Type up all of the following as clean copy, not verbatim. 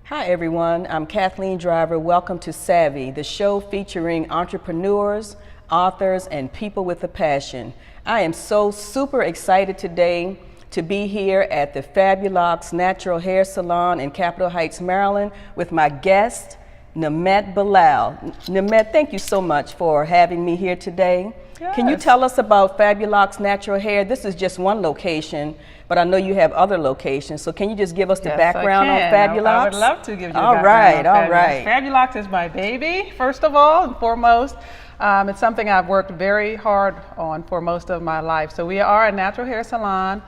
Hi everyone, I'm Kathleen Driver. Welcome to Savvy, the show featuring entrepreneurs, authors, and people with a passion. I am so super excited today to be here at the Fabulocs Natural Hair Salon in Capitol Heights, Maryland with my guest, Nimat Bilal. Nimat, thank you so much for having me here today. Yes. Can you tell us about Fabulocs Natural Hair? This is just one location, but I know you have other locations. So can you just give us the background on Fabulocs? I would love to give you the all background right, on all right. Fabulocs is my baby, first of all and foremost. It's something I've worked very hard on for most of my life. So we are a natural hair salon.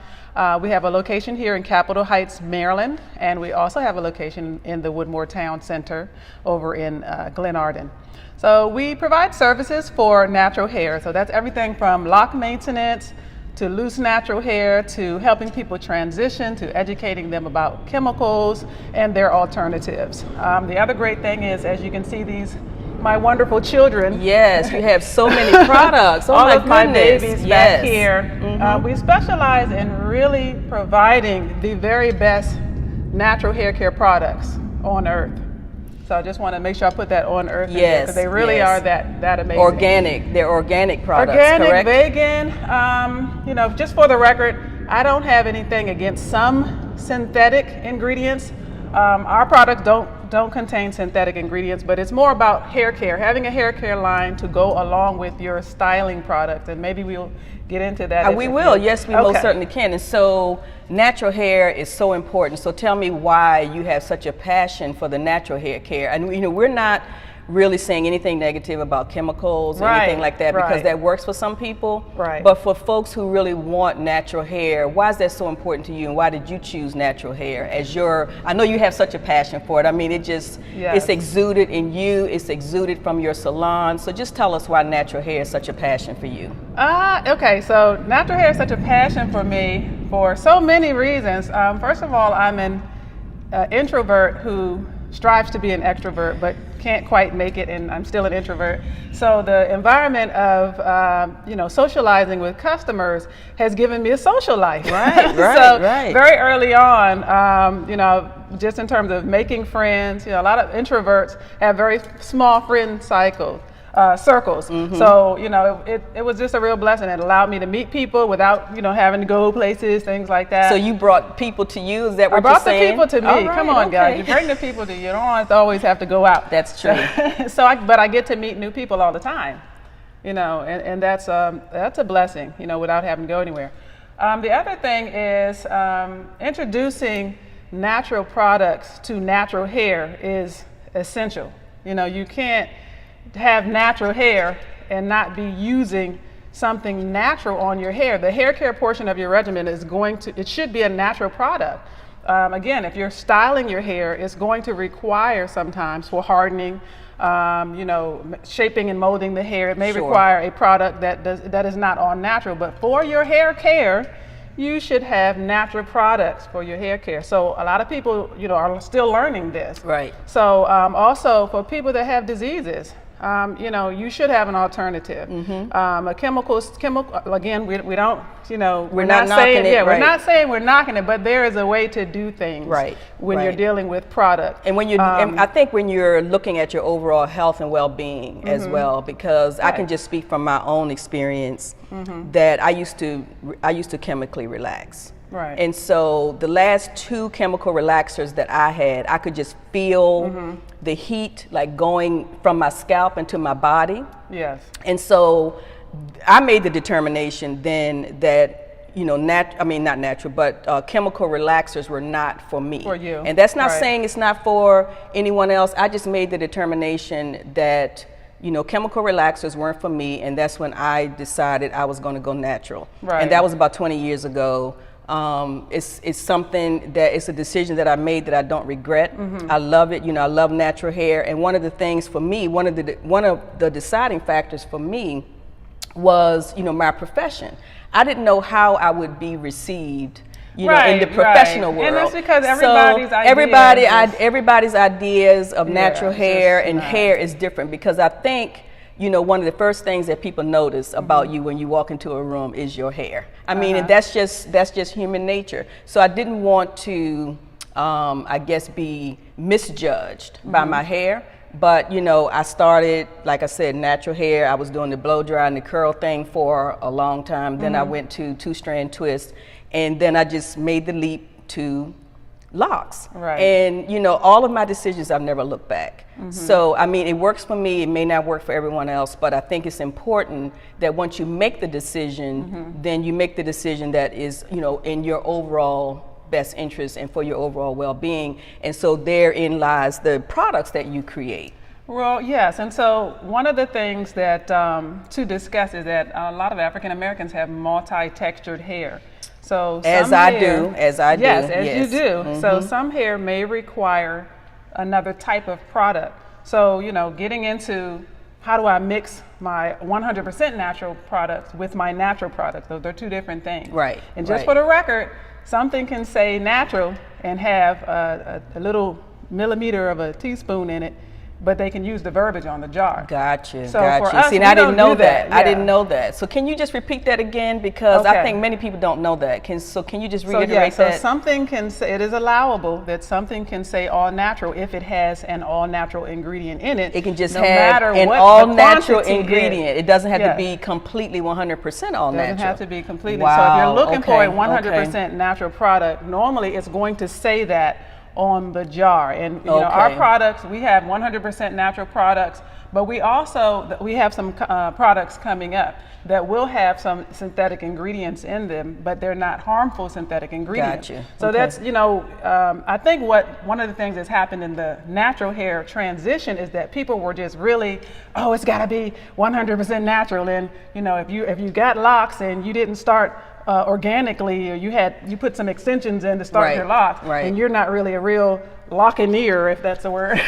We have a location here in Capitol Heights, Maryland, and we also have a location in the Woodmore Town Center over in Glen Arden. So we provide services for natural hair. So that's everything from lock maintenance to loose natural hair to helping people transition to educating them about chemicals and their alternatives. The other great thing is, as you can see, my wonderful children. Yes, you have so many products. Oh, all of my goodness. babies Yes. back here. We specialize in really providing the very best natural hair care products on earth. So I just want to make sure I put that on earth because they really are that amazing. Organic, they're organic products, organic, correct? Vegan. Just for the record, I don't have anything against some synthetic ingredients. Our products don't contain synthetic ingredients, but it's more about hair care, having a hair care line to go along with your styling product, and maybe we'll get into that. We will, yes, we most certainly can. And so natural hair is so important. So tell me why you have such a passion for the natural hair care. And we're not really saying anything negative about chemicals or anything like that, because that works for some people. Right. But for folks who really want natural hair, why is that so important to you, and why did you choose natural hair as your, I know you have such a passion for it. I mean, it's exuded in you, it's exuded from your salon. So just tell us why natural hair is such a passion for you. Okay, so natural hair is such a passion for me for so many reasons. First of all, I'm an introvert who strives to be an extrovert, but can't quite make it, and I'm still an introvert. So the environment of socializing with customers has given me a social life. Right, Very early on, just in terms of making friends, a lot of introverts have very small friend circles. So it was just a real blessing. It allowed me to meet people without having to go places, things like that. So you brought people to you? Is that what you're saying? I brought the people to me. Right, come on, guys, you bring the people to you. You don't always have to go out. That's true. But I get to meet new people all the time, and that's a blessing, without having to go anywhere. The other thing is introducing natural products to natural hair is essential. You can't have natural hair and not be using something natural on your hair. The hair care portion of your regimen it should be a natural product. Again, if you're styling your hair, it's going to require sometimes for hardening, shaping and molding the hair. It may require a product that is not all natural, but for your hair care, you should have natural products for your hair care. So a lot of people, are still learning this. Right. So also for people that have diseases, you should have an alternative. A chemical. Again, we don't. We're not saying we're not saying we're knocking it, but there is a way to do things. When you're dealing with product. And when you, and I think when you're looking at your overall health and well-being as well, because I can just speak from my own experience that I used to chemically relax. Right. And so the last 2 chemical relaxers that I had, I could just feel the heat like going from my scalp into my body. Yes. And so I made the determination then that, not natural, but chemical relaxers were not for me. For you. And that's not saying it's not for anyone else. I just made the determination that chemical relaxers weren't for me, and that's when I decided I was going to go natural. Right. And that was about 20 years ago. It's something that it's a decision that I made that I don't regret. I love it. I love natural hair. And one of the things for me, one of the deciding factors for me was, my profession. I didn't know how I would be received, in the professional world. And that's because everybody's ideas of natural hair and hair is different, because I think one of the first things that people notice about you when you walk into a room is your hair. I mean, and that's just human nature. So I didn't want to I guess, be misjudged by my hair. But, you know, I started, like I said, natural hair. I was doing the blow dry and the curl thing for a long time. Then I went to 2-strand twist, and then I just made the leap to locks. Right. And, you know, all of my decisions, I've never looked back. So, I mean, it works for me. It may not work for everyone else, but I think it's important that once you make the decision, then you make the decision that is, you know, in your overall best interest and for your overall well-being. And so therein lies the products that you create. Well, yes, and so one of the things that to discuss is that a lot of African Americans have multi-textured hair. So As I do. Yes, as you do. So some hair may require another type of product. So, you know, getting into how do I mix my 100% natural products with my natural products? Those are two different things. Right. And just for the record, something can say natural and have a little millimeter of a teaspoon in it, but they can use the verbiage on the jar. Gotcha. So gotcha. for us, See, we I don't didn't know do that. I Yeah. didn't know that. So can you just repeat that again? Because I Okay. think many people don't know that. Can you just So reiterate so that? something can say, it is allowable that something can say all natural if it has an all natural ingredient in it. It can just no have matter an what all the natural quantity ingredient. is. It doesn't have to Yes. be completely 100% all It natural. doesn't have to be completely. Wow. So if you're looking for a Okay. 100% natural product, normally it's going to say that on the jar. And you know, our Okay. products, we have 100% natural products, but we have some products coming up that will have some synthetic ingredients in them, but they're not harmful synthetic ingredients. Gotcha. So Okay. that's, you know, I think one of the things that's happened in the natural hair transition is that people were just really, oh, it's got to be 100% natural. And you know, if you got locks and you didn't start organically, or you put some extensions in to start Right, your locks, right. and you're not really a real lockineer, if that's a word.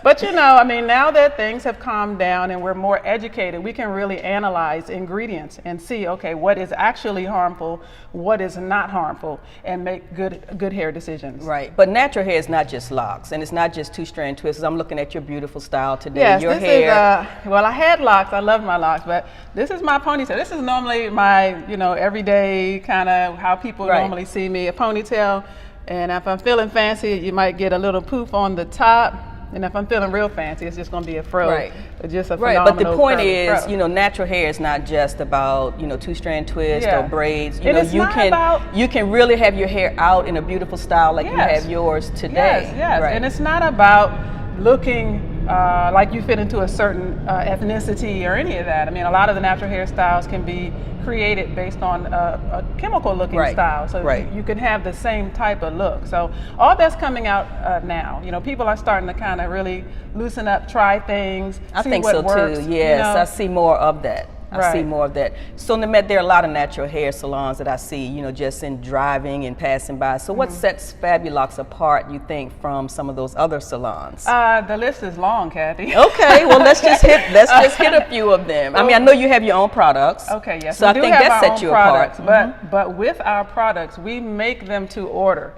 but you know, I mean, now that things have calmed down and we're more educated, we can really analyze ingredients and see, okay, what is actually harmful, what is not harmful, and make good hair decisions. Right, but natural hair is not just locks, and it's not just 2-strand twists. I'm looking at your beautiful style today. Yes, your this hair. is, well, I had locks. I love my locks, but this is my ponytail. This is normally my, you know, everyday kind of how people Right. normally see me, a ponytail. And if I'm feeling fancy, you might get a little poof on the top. And if I'm feeling real fancy, it's just going to be a fro. Right. Just a Right, phenomenal but the point curly is, fro. you know, natural hair is not just about, you know, 2-strand twist Yeah. or braids. You And know, it's you not can about- you can really have your hair out in a beautiful style like you Yes. have yours today. Yes, yes. Right. And it's not about looking like you fit into a certain ethnicity or any of that. I mean, a lot of the natural hairstyles can be created based on a chemical looking Right, style. So right. you can have the same type of look. So all that's coming out now. You know, people are starting to kind of really loosen up, try things, I see think what so works, too. you Yes, know. I see more of that. I see Right. more of that. So Nimat, there are a lot of natural hair salons that I see, you know, just in driving and passing by. So what sets Fabulocs apart, you think, from some of those other salons? The list is long, Kathy. Okay, well let's just hit a few of them. I mean, I know you have your own products. Okay, yes. So we I do think have that our sets own you products, apart. But with our products, we make them to order.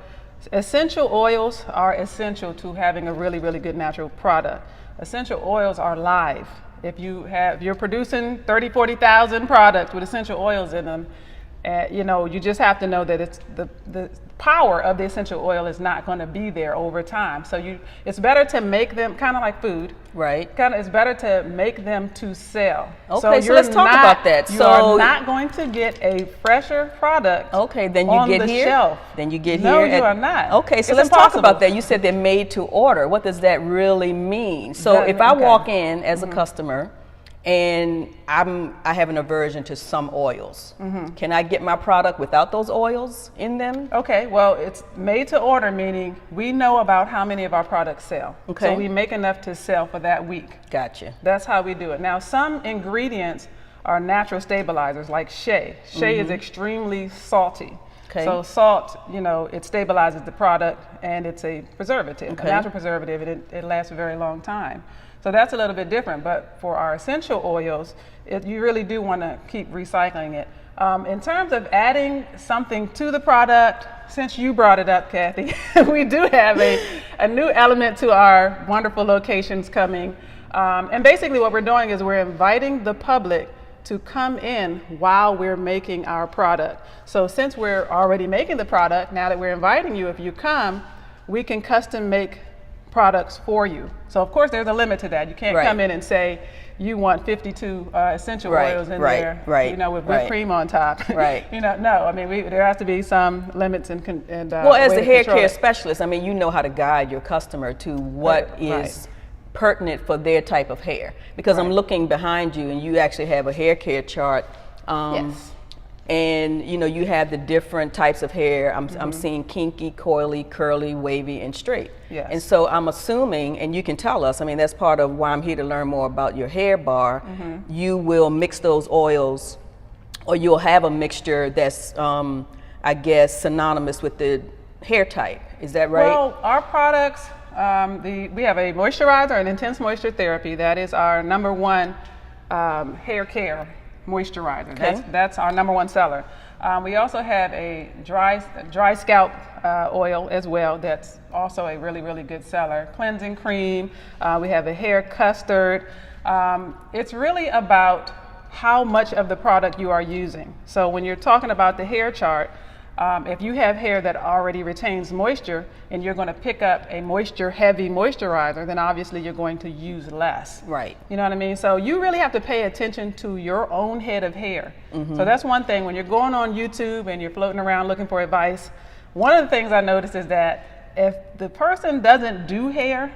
Essential oils are essential to having a really, really good natural product. Essential oils are live. If you're producing 30, 40,000 products with essential oils in them, you know, you just have to know that it's the power of the essential oil is not going to be there over time. So it's better to make them kind of like food. Right. It's better to make them to sell. Okay, so you're let's talk about that. You So- are not going to get a fresher product. Okay, then you on get the here. shelf. Then you get No, here. you are not. Okay, so It's let's talk impossible. about that. You said they're made to order. What does that really mean? So if I Okay. walk in as a customer and I have an aversion to some oils, can I get my product without those oils in them? Okay, well, it's made to order, meaning we know about how many of our products sell. Okay. So we make enough to sell for that week. Gotcha. That's how we do it. Now, some ingredients are natural stabilizers, like shea. Shea is extremely salty. Okay. So salt, you know, it stabilizes the product, and it's a preservative, Okay. a natural preservative. It lasts a very long time. So that's a little bit different. But for our essential oils, you really do want to keep recycling it. In terms of adding something to the product, since you brought it up, Kathy, we do have a new element to our wonderful locations coming. And basically what we're doing is we're inviting the public to come in while we're making our product. So since we're already making the product, now that we're inviting you, if you come, we can custom make products for you. So of course there's a limit to that. You can't come in and say you want 52 essential oils in there, with whipped cream on top. No, I mean there has to be some limits and well, as a hair care specialist, I mean you know how to guide your customer to what is pertinent for their type of hair, because I'm looking behind you and you actually have a hair care chart. Yes. And you have the different types of hair. I'm seeing kinky, coily, curly, wavy, and straight. Yes. And so I'm assuming, and you can tell us, I mean that's part of why I'm here to learn more about your hair bar. You will mix those oils, or you'll have a mixture that's I guess synonymous with the hair type. Is that right? Well, our products, we have a moisturizer, an intense moisture therapy. That is our number one hair care moisturizer. Okay. That's our number one seller. We also have a dry scalp oil as well. That's also a really, really good seller. Cleansing cream. We have a hair custard. It's really about how much of the product you are using. So when you're talking about the hair chart, if you have hair that already retains moisture and you're going to pick up a moisture heavy moisturizer, then obviously you're going to use less. Right. You know what I mean? So you really have to pay attention to your own head of hair. So that's one thing. When you're going on YouTube and you're floating around looking for advice, one of the things I notice is that if the person doesn't do hair,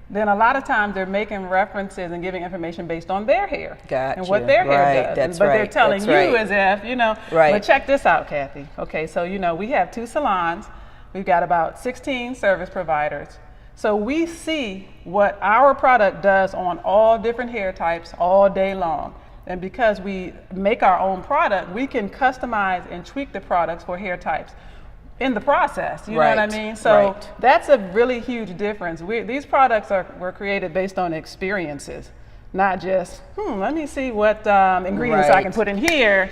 then a lot of times they're making references and giving information based on their hair and what their hair does. But they're telling you as if, but check this out, Kathy. Okay, so we have 2 salons. We've got about 16 service providers. So we see what our product does on all different hair types all day long. And because we make our own product, we can customize and tweak the products for hair types in the process, you know what I mean? So that's a really huge difference. These products were created based on experiences, not just, let me see what ingredients I can put in here.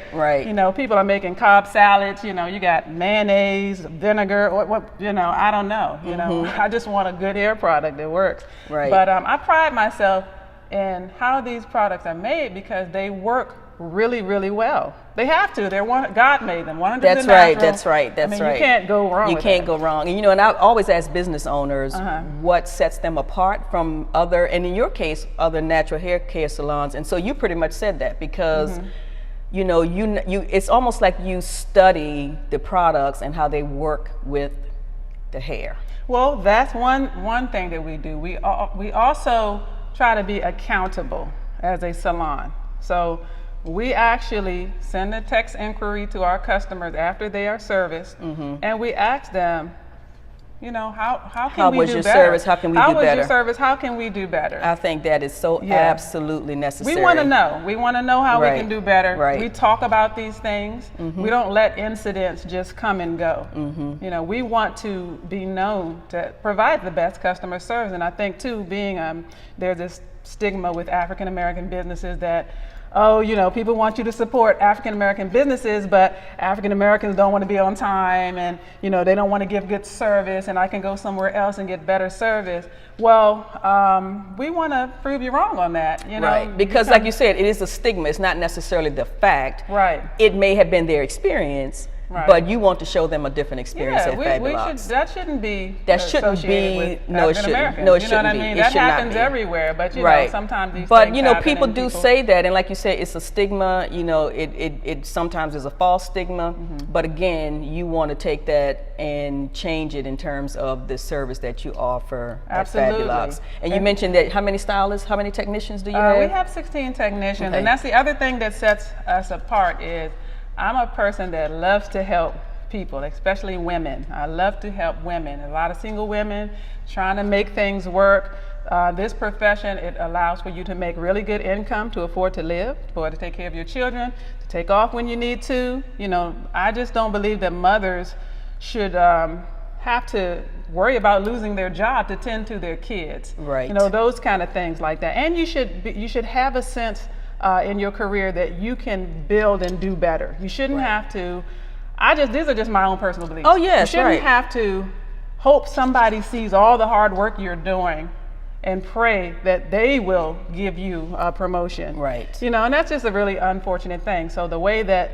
People are making Cobb salads, you got mayonnaise, vinegar, I don't know, I just want a good hair product that works. But I pride myself in how these products are made because they work really, really well. They have to. God made them. 100% That's natural. That's right. You can't go wrong. You can't go wrong. And and I always ask business owners what sets them apart from other, and in your case, other natural hair care salons. And so you pretty much said that because it's almost like you study the products and how they work with the hair. Well, that's one thing that we do. We also try to be accountable as a salon. So we actually send a text inquiry to our customers after they are serviced, and we ask them, how can we do better? How was your service? How can we do better? How was your service? How can we do better? I think that is so absolutely necessary. We want to know. We want to know how we can do better. We talk about these things. We don't let incidents just come and go. We want to be known to provide the best customer service. And I think too, there's this stigma with African American businesses that, people want you to support African American businesses, but African Americans don't want to be on time and, they don't want to give good service and I can go somewhere else and get better service. Well, we want to prove you wrong on that, Because like you said, it is a stigma. It's not necessarily the fact. It may have been their experience. But you want to show them a different experience at Fabulocs. That shouldn't be with no, it shouldn't. No, it shouldn't you know what I mean? Be. That happens everywhere, but sometimes these but things happen people and do say that, and like you said, it's a stigma. It sometimes is a false stigma. But again, you want to take that and change it in terms of the service that you offer at Fabulocs. And you mentioned that how many stylists, how many technicians do you have? We have 16 technicians, and that's the other thing that sets us apart is I'm a person that loves to help people, especially women. I love to help women. A lot of single women trying to make things work. This profession, it allows for you to make really good income to afford to live, to take care of your children, to take off when you need to. I just don't believe that mothers should have to worry about losing their job to tend to their kids. Those kind of things like that. And you should have a sense in your career that you can build and do better. You shouldn't have to, these are just my own personal beliefs. You shouldn't have to hope somebody sees all the hard work you're doing and pray that they will give you a promotion. Right. You know, and that's just a really unfortunate thing. So the way that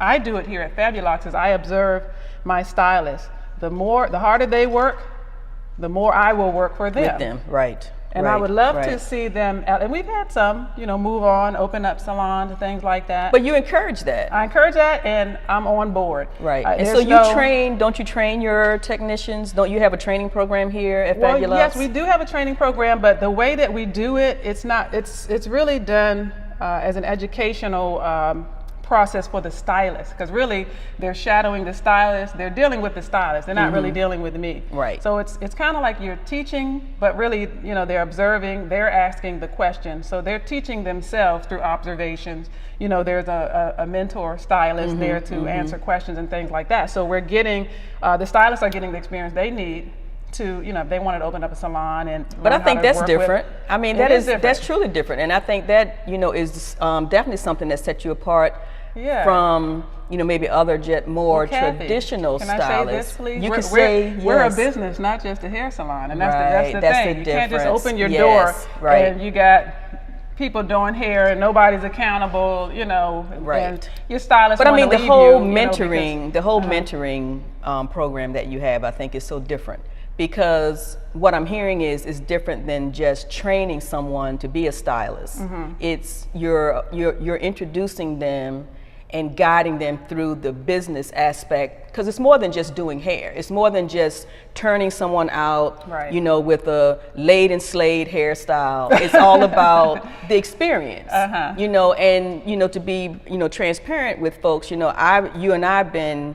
I do it here at Fabulocs is I observe my stylists. The harder they work, the more I will work for them. With them, right. And right, I would love right. to see them, and we've had some, you know, move on, open up salons and things like that. But you encourage that. I encourage that, and I'm on board. Right. And so don't you train your technicians? Don't you have a training program here at Fabulocs? Well, yes, we do have a training program, but the way that we do it, it's really done as an educational process for the stylist, because really they're shadowing the stylist, they're dealing with the stylist, they're not really dealing with me. Right. So it's kind of like you're teaching, but really, you know, they're observing, they're asking the questions. So they're teaching themselves through observations. You know, there's a mentor stylist there to answer questions and things like that. So we're getting, the stylists are getting the experience they need to, you know, if they wanted to open up a salon and but I think that's different. With, I mean, that's truly different, and I think that, you know, is definitely something that sets you apart from, you know, maybe other more traditional can stylists. I say this, please? You can say yes. We're a business, not just a hair salon, and that's the thing. You can't just open your door and you got people doing hair and nobody's accountable, you know, and your stylist. But I mean, the whole mentoring program that you have, I think, is so different. Because what I'm hearing is different than just training someone to be a stylist. It's you're introducing them and guiding them through the business aspect, because it's more than just doing hair. It's more than just turning someone out, you know, with a laid and slayed hairstyle. It's all about the experience, you know, and, you know, to be, you know, transparent with folks, you know, you and I have been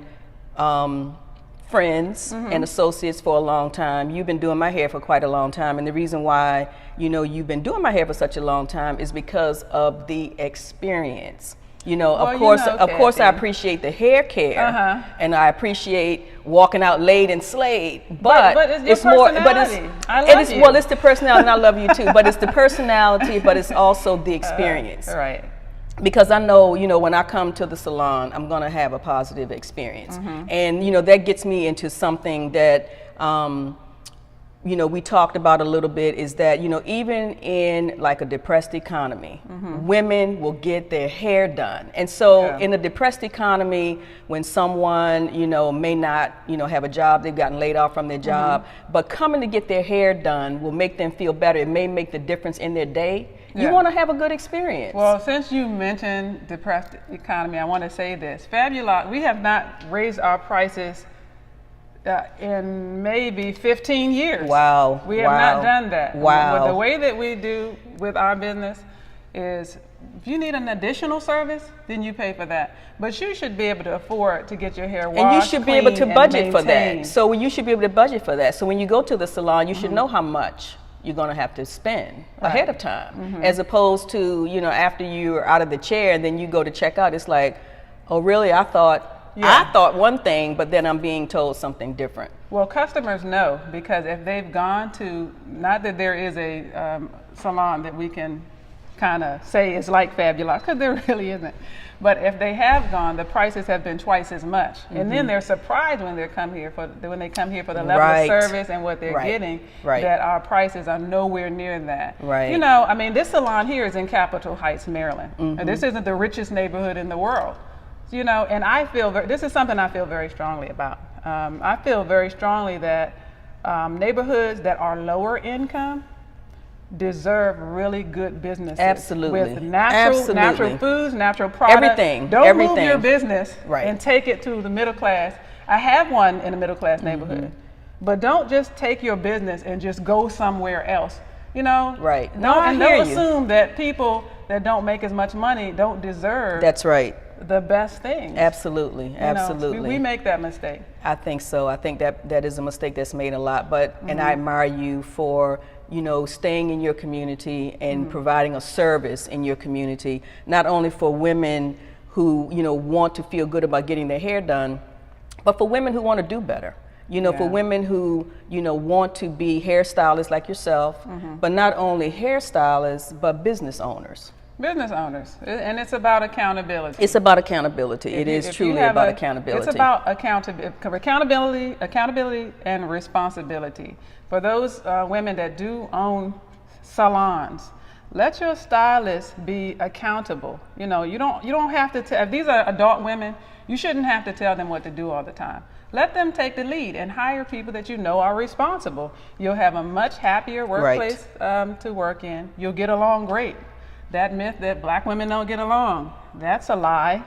friends and associates for a long time. You've been doing my hair for quite a long time, and the reason why, you know, you've been doing my hair for such a long time is because of the experience. You know, well, of course, I appreciate the hair care, and I appreciate walking out laid and slayed. But it's more. But it's well, it's the personality, and I love you too. But it's the personality, but it's also the experience. Right. Because I know, you know, when I come to the salon, I'm going to have a positive experience, and you know that gets me into something that. You know, we talked about a little bit, is that, you know, even in like a depressed economy, women will get their hair done. And so in a depressed economy, when someone, you know, may not, you know, have a job, they've gotten laid off from their job, but coming to get their hair done will make them feel better. It may make the difference in their day. You want to have a good experience. Well, since you mentioned depressed economy, I want to say this. Fabulocs, we have not raised our prices in maybe 15 years. Wow. We have not done that. Wow. But the way that we do with our business is, if you need an additional service, then you pay for that. But you should be able to afford to get your hair washed, and you should be able to budget for that. maintained. So you should be able to budget for that. So when you go to the salon, you should know how much you're going to have to spend ahead of time, as opposed to, you know, after you're out of the chair and then you go to check out, it's like, oh really, I thought one thing, but then I'm being told something different. Well, customers know, because if they've gone to, not that there is a salon that we can kind of say is like Fabulocs, because there really isn't. But if they have gone, the prices have been twice as much, and then they're surprised when they come here for the level of service and what they're getting. That our prices are nowhere near that. You know, I mean, this salon here is in Capitol Heights, Maryland, and this isn't the richest neighborhood in the world. You know, and I feel this is something I feel very strongly about. I feel very strongly that neighborhoods that are lower income deserve really good businesses. Absolutely. With natural foods, natural products. Everything. Don't move your business and take it to the middle class. I have one in a middle class neighborhood, but don't just take your business and just go somewhere else. You know, don't assume that people that don't make as much money don't deserve. That's right. The best things. Absolutely, absolutely. We make that mistake. I think so. I think that is a mistake that's made a lot. But and I admire you for, you know, staying in your community and providing a service in your community, not only for women who, you know, want to feel good about getting their hair done, but for women who want to do better. You know, for women who, you know, want to be hairstylists like yourself, but not only hairstylists, but business owners. Business owners, and it's about accountability. It's about accountability. It is truly about accountability. It's about accountability and responsibility. For those women that do own salons. Let your stylist be accountable. You don't have to tell. If these are adult women, you shouldn't have to tell them what to do all the time. Let them take the lead and hire people that you know are responsible. You'll have a much happier workplace to work in. You'll get along great. That myth that black women don't get along, that's a lie.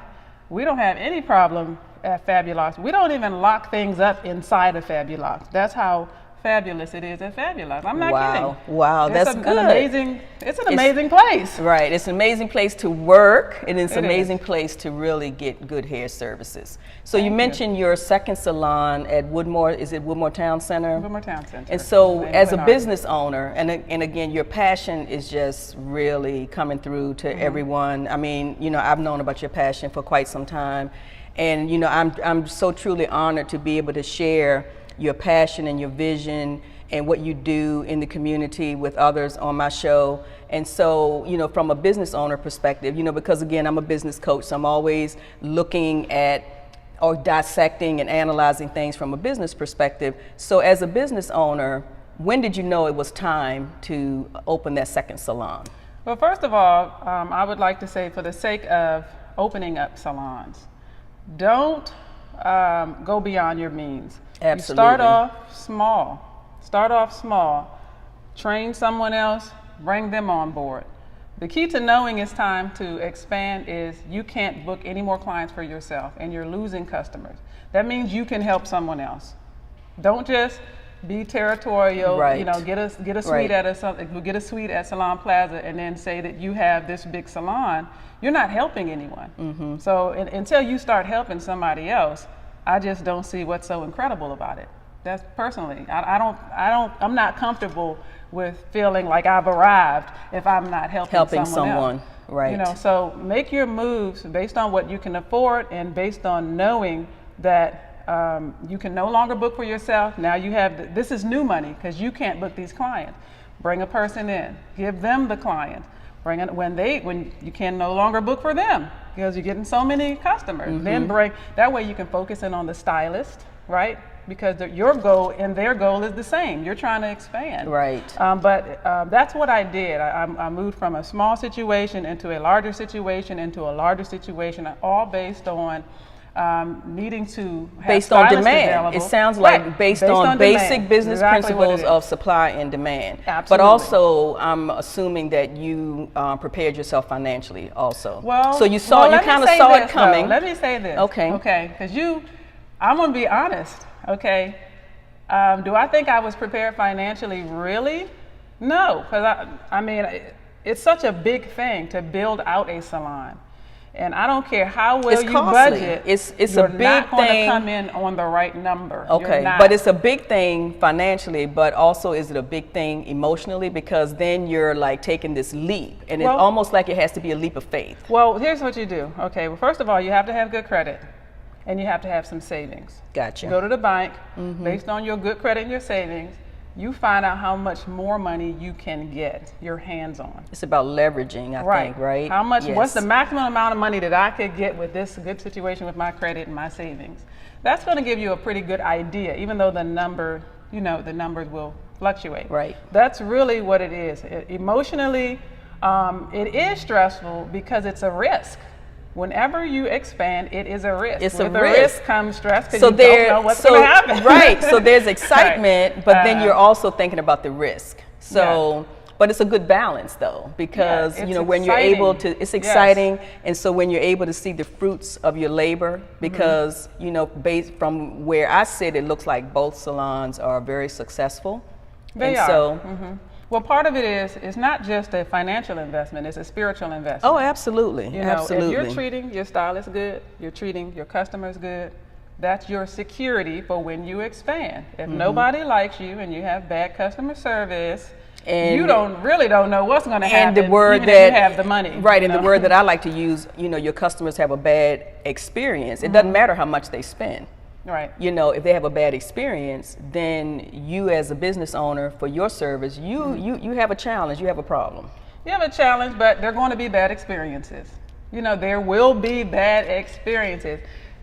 We don't have any problem at Fabulocs. We don't even lock things up inside of Fabulocs. That's how fabulous it is at Fabulocs. I'm not kidding. Wow, that's good. It's an amazing place. Right, it's an amazing place to work, and it's an amazing place to really get good hair services. So you mentioned your second salon at Woodmore, is it Woodmore Town Center? Woodmore Town Center. And so as a business owner, and again, your passion is just really coming through to everyone. I mean, I've known about your passion for quite some time, and I'm so truly honored to be able to share your passion and your vision and what you do in the community with others on my show. And so, from a business owner perspective, because again, I'm a business coach, so I'm always looking at or dissecting and analyzing things from a business perspective. So as a business owner, when did you know it was time to open that second salon? Well, first of all, I would like to say, for the sake of opening up salons, don't go beyond your means. Absolutely. You start off small, train someone else, bring them on board. The key to knowing it's time to expand is you can't book any more clients for yourself and you're losing customers. That means you can help someone else. Don't just be territorial, get a suite at suite at Salon Plaza and then say that you have this big salon. You're not helping anyone. So until you start helping somebody else, I just don't see what's so incredible about it. That's personally, I'm not comfortable with feeling like I've arrived if I'm not helping someone else. Right. So make your moves based on what you can afford and based on knowing that you can no longer book for yourself. Now you have, this is new money because you can't book these clients. Bring a person in, give them the client. When you can no longer book for them because you're getting so many customers. Then that way you can focus in on the stylist, right? Because your goal and their goal is the same. You're trying to expand. Right. But that's what I did. I moved from a small situation into a larger situation, all based on needing to have based on demand. Available. It sounds like based on basic business principles of supply and demand. Absolutely. But also, I'm assuming that you prepared yourself financially also. Well, so you kind of saw it coming. Let me say this. Okay. Okay. Because I'm gonna be honest. Okay. Do I think I was prepared financially? Really? No. Because I mean, it's such a big thing to build out a salon. And I don't care how well you budget, it's you're a big not going thing. to come in on the right number. Okay, but it's a big thing financially, but also is it a big thing emotionally? Because then you're like taking this leap, and it's almost like it has to be a leap of faith. Well, here's what you do. Okay, well, first of all, you have to have good credit, and you have to have some savings. Gotcha. Go to the bank, based on your good credit and your savings, you find out how much more money you can get your hands on. It's about leveraging, I think, right? How much, what's the maximum amount of money that I could get with this good situation with my credit and my savings? That's going to give you a pretty good idea, even though the numbers will fluctuate. Right. That's really what it is. Emotionally, it is stressful because it's a risk. Whenever you expand, it is a risk. It's With a risk comes stress because you don't know what's going to happen. Right. So there's excitement, but then you're also thinking about the risk. So, but it's a good balance though, because when you're able to, it's exciting, and so when you're able to see the fruits of your labor, because based from where I sit, it looks like both salons are very successful. They are. So. Well, part of it is, it's not just a financial investment, it's a spiritual investment. Oh, absolutely. Absolutely. If you're treating your stylist good, you're treating your customers good, that's your security for when you expand. If nobody likes you and you have bad customer service, and you really don't know what's going to happen, and the word even if you have the money. Right, and the word that I like to use, your customers have a bad experience. It doesn't matter how much they spend. Right. If they have a bad experience, then you as a business owner for your service, you have a challenge, you have a problem. You have a challenge, but they're going to be bad experiences. There will be bad experiences.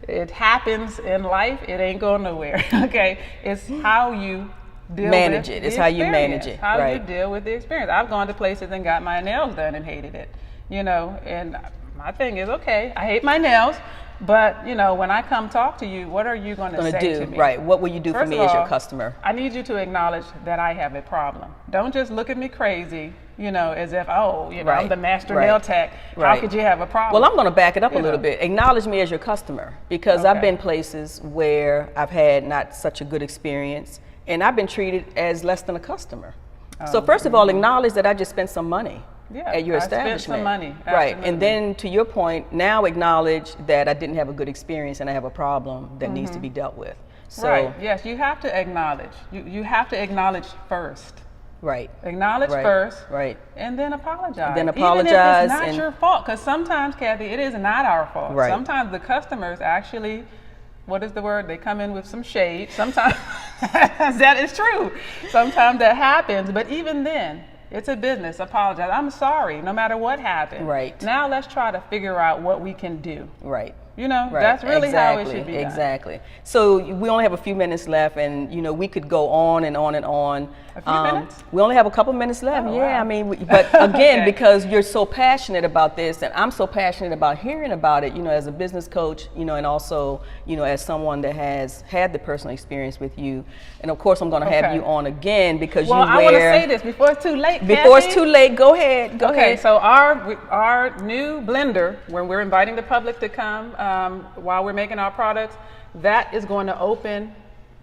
It happens in life, it ain't going nowhere. Okay. It's how you manage it. It's how you manage it. How right. you deal with the experience. I've gone to places and got my nails done and hated it, you know, and my thing is, okay, I hate my nails, but, you know, when I come talk to you, what are you going to say to me? Right. What will you do for me as your customer? I need you to acknowledge that I have a problem. Don't just look at me crazy, you know, as if, oh, you know, I'm the master nail tech. How could you have a problem? Well, I'm going to back it up a little bit. Acknowledge me as your customer, because I've been places where I've had not such a good experience, and I've been treated as less than a customer. So first of all, acknowledge that I just spent some money. At your establishment. Spent some money. Right. And then to your point, now acknowledge that I didn't have a good experience and I have a problem that needs to be dealt with. So, yes, you have to acknowledge. You have to acknowledge first. Right. Acknowledge first. Right. And then apologize. And then apologize. Even if it's not your fault, because sometimes, Kathy, it is not our fault. Right. Sometimes the customers actually, what is the word? They come in with some shade. Sometimes that is true. Sometimes that happens, but even then, it's a business. Apologize. I'm sorry, no matter what happened. Right. Now let's try to figure out what we can do. Right. You know, that's really how it should be done. Exactly. So we only have a few minutes left, and you know we could go on and on and on. A few minutes? We only have a couple minutes left. Oh, yeah, wow. I mean, but again, because you're so passionate about this, and I'm so passionate about hearing about it. You know, as a business coach, you know, and also, you know, as someone that has had the personal experience with you, and of course, I'm going to have you on again because I want to say this before it's too late. Before it's too late, go ahead. Go ahead. So our new blender, when we're inviting the public to come while we're making our products, that is going to open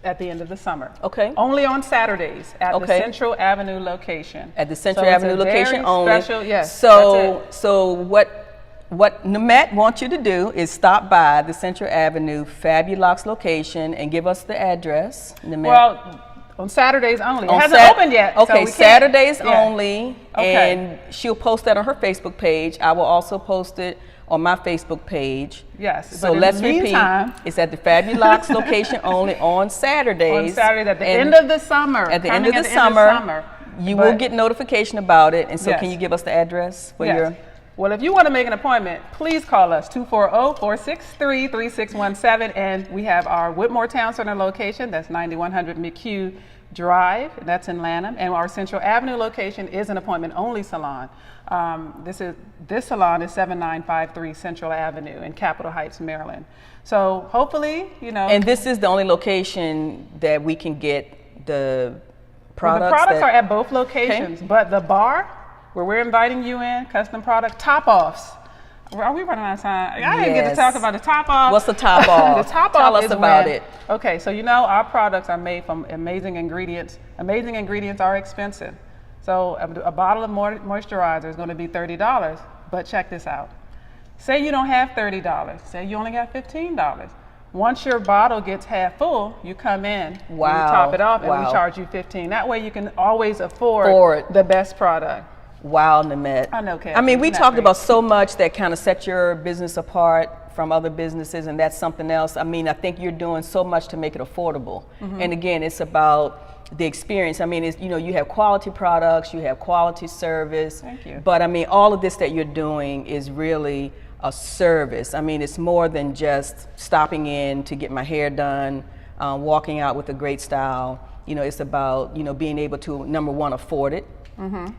at the end of the summer. Okay. Only on Saturdays at the Central Avenue location. At the Central Avenue location only. Special, yes. So what Nimat wants you to do is stop by the Central Avenue Fabulocs location and give us the address. Nimat. Well, on Saturdays only. It hasn't opened yet. Okay, so Saturdays only. And she'll post that on her Facebook page. I will also post it on my Facebook page. Yes. So let's repeat. It's at the Fabulocs location only on Saturdays. On Saturdays at the end of the summer. At the end of the summer. You will get notification about it. And so can you give us the address for your... Well, if you want to make an appointment, please call us 240-463-3617. And we have our Whitmore Town Center location. That's 9100 McHugh Drive. That's in Lanham. And our Central Avenue location is an appointment-only salon. This salon is 7953 Central Avenue in Capitol Heights, Maryland. So hopefully, you know. And this is the only location that we can get the products. The products are at both locations, but the bar where we're inviting you in, custom product top-offs. Are we running out of time? I didn't get to talk about the top-off. What's the top-off? The top-off Tell us about it. Okay, so you know our products are made from amazing ingredients. Amazing ingredients are expensive. So a bottle of moisturizer is going to be $30, but check this out. Say you don't have $30. Say you only got $15. Once your bottle gets half full, you come in, you top it off, and we charge you $15. That way you can always afford the best product. Wow, Nimat. I know, Kathy. I mean, we talked about so much that kind of sets your business apart from other businesses, and that's something else. I mean, I think you're doing so much to make it affordable. And again, it's about the experience. I mean, it's, you know, you have quality products, you have quality service. Thank you. But I mean, all of this that you're doing is really a service. I mean, it's more than just stopping in to get my hair done, walking out with a great style. You know, it's about, you know, being able to, number one, afford it.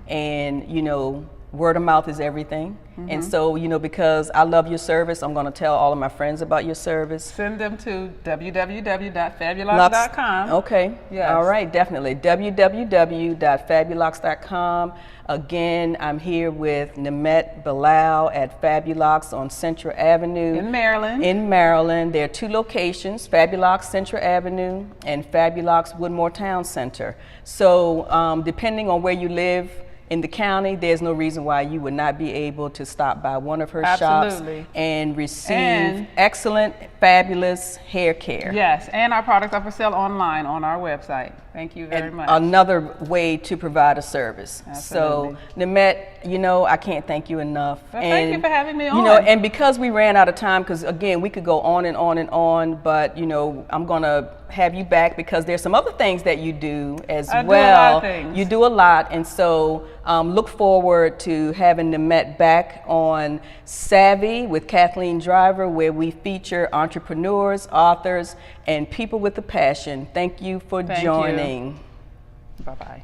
And, you know, word of mouth is everything. And so, you know, because I love your service, I'm going to tell all of my friends about your service. Send them to www.fabulocs.com. Okay. Yes. All right, definitely. www.fabulocs.com. Again, I'm here with Nimat Bilal at Fabulocs on Central Avenue. In Maryland. In Maryland. There are two locations, Fabulocs Central Avenue and Fabulocs Woodmore Town Center. So depending on where you live in the county, there's no reason why you would not be able to stop by one of her shops and receive excellent, fabulous hair care. Yes, and our products are for sale online on our website. Thank you very much. Another way to provide a service. Absolutely. So, Nimat, you know, I can't thank you enough. Well, thank you for having me on. You know, and because we ran out of time, because again, we could go on and on and on, but you know, I'm gonna have you back because there's some other things that you do as well. I do a lot of things. You do a lot, and so look forward to having Nimat back on Savvy with Kathleen Driver, where we feature entrepreneurs, authors, and people with a passion. Thank you for joining. Bye-bye.